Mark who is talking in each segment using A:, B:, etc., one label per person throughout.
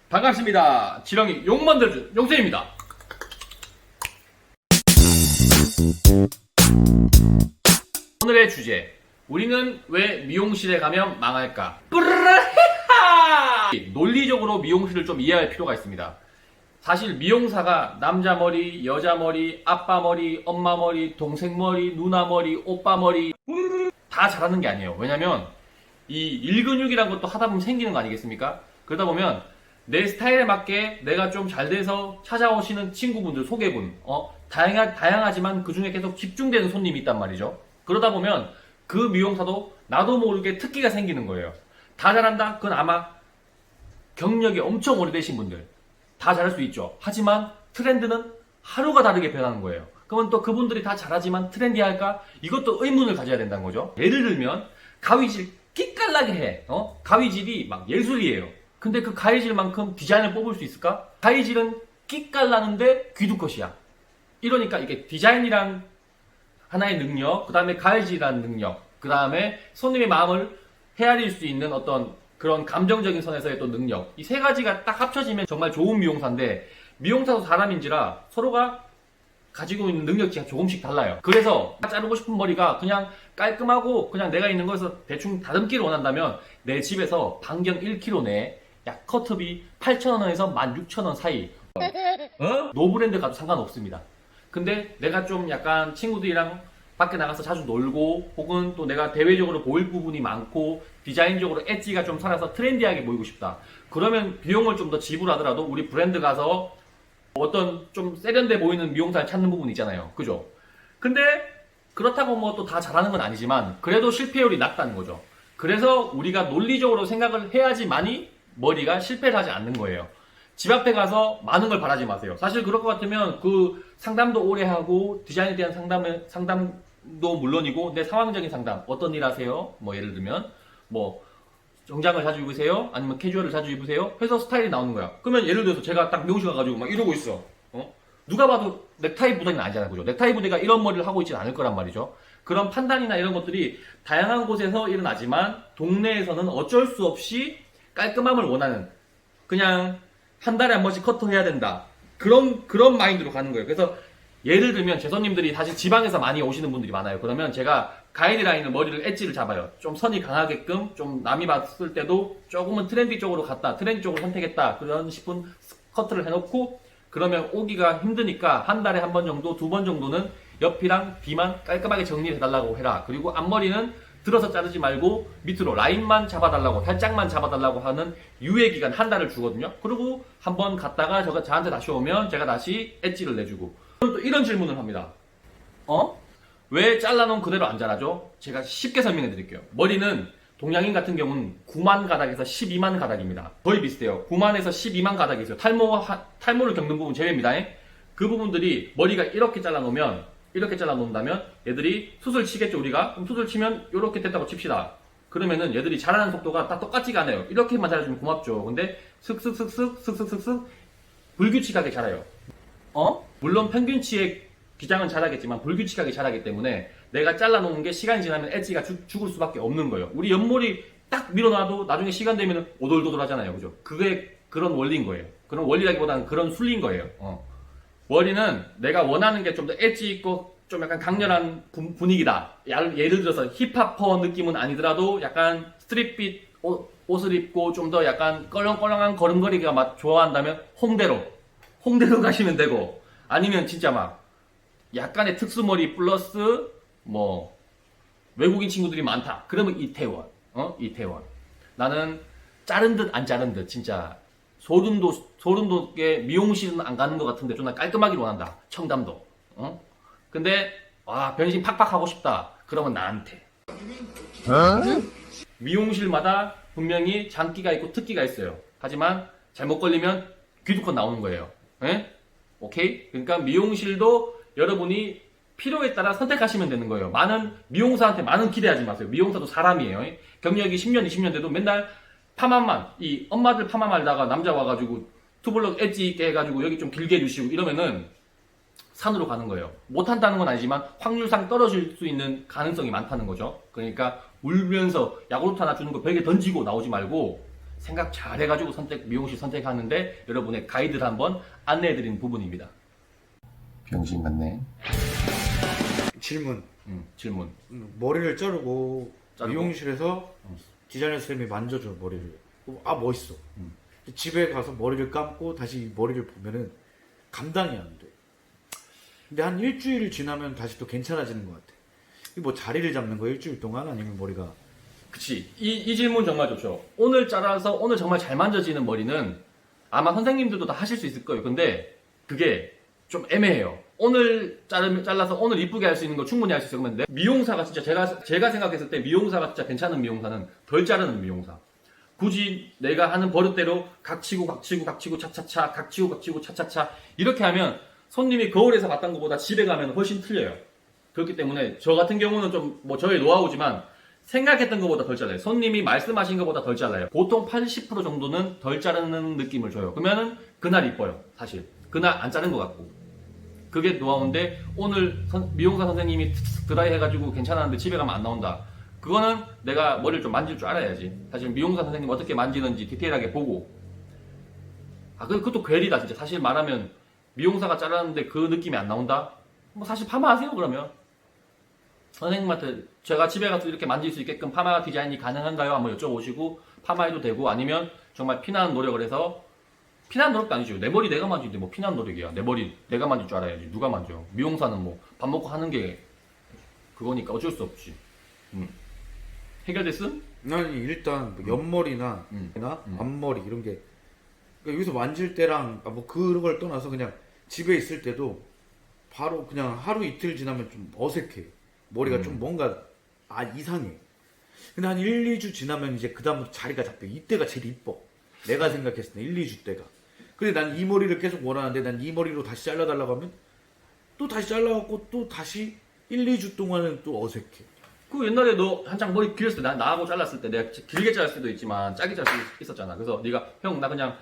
A: 반갑습니다. 지렁이 욕만들어준 용쌤입니다. 오늘의 주제, 우리는 왜 미용실에 가면 망할까? 뿌르르헤하! 논리적으로 미용실을 좀 이해할 필요가 있습니다. 사실 미용사가 남자 머리, 여자 머리, 아빠 머리, 엄마 머리, 동생 머리, 누나 머리, 오빠 머리 다 잘하는 게 아니에요. 왜냐면 이 일근육이란 것도 하다 보면 생기는 거 아니겠습니까? 그러다 보면 내 스타일에 맞게 내가 좀 잘 돼서 찾아오시는 친구분들, 소개분, 다양하지만 그 중에 계속 집중되는 손님이 있단 말이죠. 그러다 보면 그 미용사도 나도 모르게 특기가 생기는 거예요. 다 잘한다? 그건 아마 경력이 엄청 오래되신 분들 다 잘할 수 있죠. 하지만 트렌드는 하루가 다르게 변하는 거예요. 그러면 또 그분들이 다 잘하지만 트렌디할까? 이것도 의문을 가져야 된다는 거죠. 예를 들면 가위질 끼깔나게 해. 가위질이 막 예술이에요. 근데 그 가위질만큼 디자인을 뽑을 수 있을까? 가위질은 끼깔나는데 귀두컷이야. 이러니까 이게 디자인이란 하나의 능력, 그 다음에 가위질이라는 능력, 그 다음에 손님의 마음을 헤아릴 수 있는 어떤 그런 감정적인 선에서의 또 능력, 이 세 가지가 딱 합쳐지면 정말 좋은 미용사인데, 미용사도 사람인지라 서로가 가지고 있는 능력치가 조금씩 달라요. 그래서 자르고 싶은 머리가 그냥 깔끔하고 그냥 내가 있는 거에서 대충 다듬기를 원한다면 내 집에서 반경 1km 내에 약 커트비 8,000원에서 16,000원 사이, 노브랜드 가도 상관없습니다. 근데 내가 좀 약간 친구들이랑 밖에 나가서 자주 놀고, 혹은 또 내가 대외적으로 보일 부분이 많고 디자인적으로 엣지가 좀 살아서 트렌디하게 보이고 싶다. 그러면 비용을 좀 더 지불하더라도 우리 브랜드 가서 어떤 좀 세련돼 보이는 미용사를 찾는 부분 있잖아요. 그죠? 근데 그렇다고 뭐 또 다 잘하는 건 아니지만 그래도 실패율이 낮다는 거죠. 그래서 우리가 논리적으로 생각을 해야지만이 머리가 실패를 하지 않는 거예요. 집 앞에 가서 많은 걸 바라지 마세요. 사실 그럴 것 같으면 그 상담도 오래 하고 디자인에 대한 상담도 물론이고 내 상황적인 상담, 어떤 일 하세요? 뭐 예를 들면 뭐 정장을 자주 입으세요? 아니면 캐주얼을 자주 입으세요? 해서 스타일이 나오는 거야. 그러면 예를 들어서 제가 딱 미용실 가가지고 막 이러고 있어. 누가 봐도 넥타이 부대는 아니잖아요. 그죠? 넥타이 부대가 이런 머리를 하고 있지는 않을 거란 말이죠. 그런 판단이나 이런 것들이 다양한 곳에서 일어나지만 동네에서는 어쩔 수 없이 깔끔함을 원하는, 그냥 한 달에 한 번씩 커트해야 된다. 그런 마인드로 가는 거예요. 그래서 예를 들면 제 손님들이 사실 지방에서 많이 오시는 분들이 많아요. 그러면 제가 가이드라인을, 머리를 엣지를 잡아요. 좀 선이 강하게끔, 좀 남이 봤을 때도 조금은 트렌디 쪽으로 갔다, 트렌디 쪽으로 선택했다, 그런 싶은 커트를 해놓고, 그러면 오기가 힘드니까 한 달에 한 번 정도, 2번 정도는 옆이랑 뒤만 깔끔하게 정리를 해달라고 해라. 그리고 앞머리는 들어서 자르지 말고 밑으로 라인만 잡아달라고, 살짝만 잡아달라고 하는 유예 기간 한 달을 주거든요. 그리고 한 번 갔다가 저한테 다시 오면 제가 다시 엣지를 내주고. 그럼 또 이런 질문을 합니다. 왜 잘라놓은 그대로 안 자라죠? 제가 쉽게 설명해 드릴게요. 머리는 동양인 같은 경우는 9만 가닥에서 12만 가닥입니다. 거의 비슷해요. 9만에서 12만 가닥이 있어요. 탈모를 겪는 부분 제외입니다. 그 부분들이 머리가 이렇게 잘라놓는다면 얘들이 수술 치겠죠, 우리가? 그럼 수술 치면 이렇게 됐다고 칩시다. 그러면은 얘들이 자라는 속도가 다 똑같지가 않아요. 이렇게만 자라주면 고맙죠. 근데 슥슥슥슥 불규칙하게 자라요. 물론 평균치의 기장은 자라겠지만 불규칙하게 자라기 때문에 내가 잘라놓은 게 시간이 지나면 엣지가 죽을 수밖에 없는 거예요. 우리 옆머리 딱 밀어놔도 나중에 시간 되면 오돌도돌 하잖아요. 그죠? 그게 그런 원리인 거예요. 그런 원리라기보다는 그런 순리인 거예요. 머리는 내가 원하는 게 좀 더 엣지 있고 좀 약간 강렬한 분위기다. 예를 들어서 힙합퍼 느낌은 아니더라도 약간 스트릿핏 옷을 입고 좀 더 약간 껄렁껄렁한 걸음걸이가 좋아한다면 홍대로 가시면 되고, 아니면 진짜 막 약간의 특수머리 플러스 뭐 외국인 친구들이 많다. 그러면 이태원. 나는 자른 듯 안 자른 듯 진짜 소름 돋게 미용실은 안 가는 것 같은데 좀 깔끔하기를 원한다. 청담도. 근데 변신 팍팍 하고 싶다. 그러면 나한테. 미용실마다 분명히 장기가 있고 특기가 있어요. 하지만 잘못 걸리면 귀두컷 나오는 거예요. 오케이? 그러니까 미용실도 여러분이 필요에 따라 선택하시면 되는 거예요. 미용사한테 많은 기대하지 마세요. 미용사도 사람이에요. 경력이 10년, 20년 돼도 맨날 파마만, 이 엄마들 파마 말다가 남자 와가지고 투블럭 엣지 있게 해가지고 여기 좀 길게 해주시고 이러면은 산으로 가는 거예요. 못한다는 건 아니지만 확률상 떨어질 수 있는 가능성이 많다는 거죠. 그러니까 울면서 야구르트 하나 주는 거 벽에 던지고 나오지 말고 생각 잘 해가지고 미용실 선택하는데 여러분의 가이드를 한번 안내해드리는 부분입니다. 병신 같네.
B: 질문.
A: 질문.
B: 머리를 자르고 미용실에서
A: 음.
B: 디자이너 쌤이 만져줘 머리를. 아 멋있어. 집에 가서 머리를 감고 다시 머리를 보면은 감당이 안 돼. 근데 한 일주일 지나면 다시 또 괜찮아지는 것 같아. 이게 뭐 자리를 잡는 거 일주일 동안 아니면 머리가.
A: 그치. 이 질문 정말 좋죠. 오늘 잘라서 오늘 정말 잘 만져지는 머리는 아마 선생님들도 다 하실 수 있을 거예요. 근데 그게 좀 애매해요. 오늘 잘라서 오늘 이쁘게 할 수 있는 거 충분히 할 수 있어요. 그런데 미용사가 진짜 제가 생각했을 때 미용사가 진짜 괜찮은 미용사는 덜 자르는 미용사. 굳이 내가 하는 버릇대로 각치고 차차차 각치고 차차차 이렇게 하면 손님이 거울에서 봤던 것보다 집에 가면 훨씬 틀려요. 그렇기 때문에 저 같은 경우는 좀 뭐 저의 노하우지만 생각했던 것보다 덜 잘라요. 손님이 말씀하신 것보다 덜 잘라요. 보통 80% 정도는 덜 자르는 느낌을 줘요. 그러면은 그날 이뻐요. 사실 그날 안 자른 것 같고 그게 노하우인데 오늘 미용사 선생님이 드라이 해가지고 괜찮았는데 집에 가면 안 나온다. 그거는 내가 머리를 좀 만질 줄 알아야지. 사실 미용사 선생님 어떻게 만지는지 디테일하게 보고. 그것도 괴리다 진짜. 사실 말하면 미용사가 잘랐는데 그 느낌이 안 나온다? 뭐 사실 파마하세요 그러면. 선생님한테 제가 집에 가서 이렇게 만질 수 있게끔 파마 디자인이 가능한가요? 한번 여쭤보시고 파마해도 되고 아니면 정말 피나는 노력을 해서 피나는 노력도 아니죠. 내 머리 내가 만지는데 뭐 피나는 노력이야. 내 머리 내가 만질 줄 알아야지. 누가 만져. 미용사는 뭐 밥 먹고 하는 게 그거니까 어쩔 수 없지. 해결됐음?
B: 아니 일단 뭐 옆머리나 앞머리 이런 게 그러니까 여기서 만질 때랑 뭐 그런 걸 떠나서 그냥 집에 있을 때도 바로 그냥 하루 이틀 지나면 좀 어색해. 머리가 좀 뭔가 이상해. 근데 한 1, 2주 지나면 이제 그 다음부터 자리가 잡혀. 이때가 제일 이뻐. 내가 생각했을 때 1, 2주 때가. 근데 난 이 머리를 계속 원하는데 난 이 머리로 다시 잘라달라고 하면 또 다시 잘라갖고 또 다시 1, 2주 동안은 또 어색해.
A: 그 옛날에 너 한창 머리 길었을 때 나하고 잘랐을 때 내가 길게 자를 수도 있지만 짧게 자를 수도 있었잖아. 그래서 네가 형 나 그냥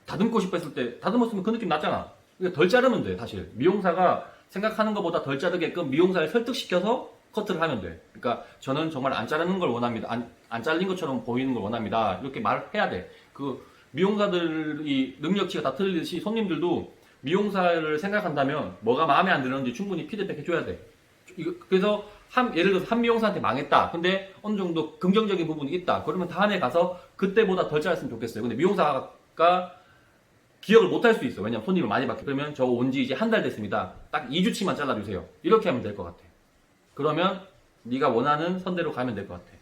A: 다듬고 싶어 했을 때 다듬었으면 그 느낌 났잖아. 그러니까 덜 자르면 돼 사실. 미용사가 생각하는 것보다 덜 자르게끔 미용사를 설득시켜서 커트를 하면 돼. 그러니까 저는 정말 안 자르는 걸 원합니다. 안 잘린 것처럼 보이는 걸 원합니다. 이렇게 말해야 돼. 그 미용사들이 능력치가 다 틀리듯이 손님들도 미용사를 생각한다면 뭐가 마음에 안 드는지 충분히 피드백 해줘야 돼. 그래서 예를 들어서 한 미용사한테 망했다. 근데 어느 정도 긍정적인 부분이 있다. 그러면 다음에 가서 그때보다 덜 잘랐으면 좋겠어요. 근데 미용사가 기억을 못 할 수 있어. 왜냐면 손님을 많이 받기. 그러면 저 온 지 이제 한 달 됐습니다. 딱 2주치만 잘라주세요. 이렇게 하면 될 것 같아. 그러면 네가 원하는 선대로 가면 될 것 같아.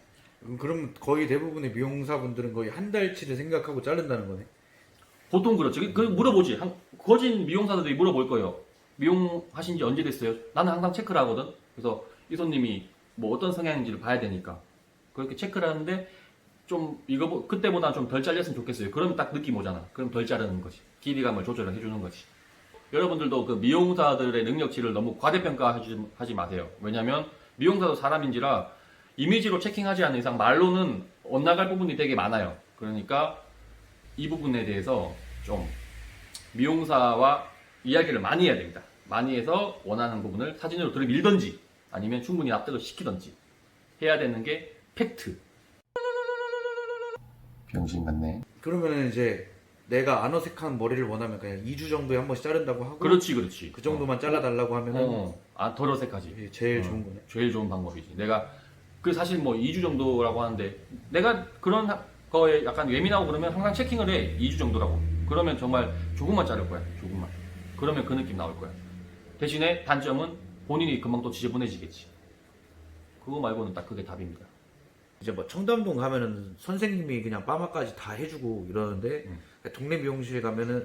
B: 그럼 거의 대부분의 미용사분들은 거의 한 달치를 생각하고 자른다는 거네.
A: 보통 그렇죠. 그 물어보지. 거진 미용사들이 물어볼 거예요. 미용하신 지 언제 됐어요? 나는 항상 체크를 하거든. 그래서 이 손님이 뭐 어떤 성향인지를 봐야 되니까 그렇게 체크를 하는데 좀 이거 그때보다 좀 덜 잘렸으면 좋겠어요. 그러면 딱 느낌 오잖아. 그럼 덜 자르는 거지. 길이감을 조절을 해주는 거지. 여러분들도 그 미용사들의 능력치를 너무 과대평가하지 마세요. 왜냐면 미용사도 사람인지라 이미지로 체킹하지 않는 이상 말로는 엇나갈 부분이 되게 많아요. 그러니까 이 부분에 대해서 좀 미용사와 이야기를 많이 해야 됩니다. 많이 해서 원하는 부분을 사진으로 들이밀든지 아니면 충분히 납득을 시키든지 해야 되는 게 팩트. 병신 같네.
B: 그러면은 이제 내가 안 어색한 머리를 원하면 그냥 2주 정도에 한 번씩 자른다고 하고
A: 그렇지.
B: 그 정도만 잘라달라고 하면은
A: 덜 어색하지.
B: 이게 제일 좋은 거네.
A: 제일 좋은 방법이지. 내가 사실 뭐 2주 정도라고 하는데 내가 그런 거에 약간 예민하고 그러면 항상 체킹을 해. 2주 정도라고. 그러면 정말 조금만 자를 거야. 조금만. 그러면 그 느낌 나올 거야. 대신에 단점은 본인이 금방 또 지저분해지겠지. 그거 말고는 딱 그게 답입니다.
B: 이제 뭐 청담동 가면은 선생님이 그냥 파마까지 다 해주고 이러는데 동네 미용실 가면은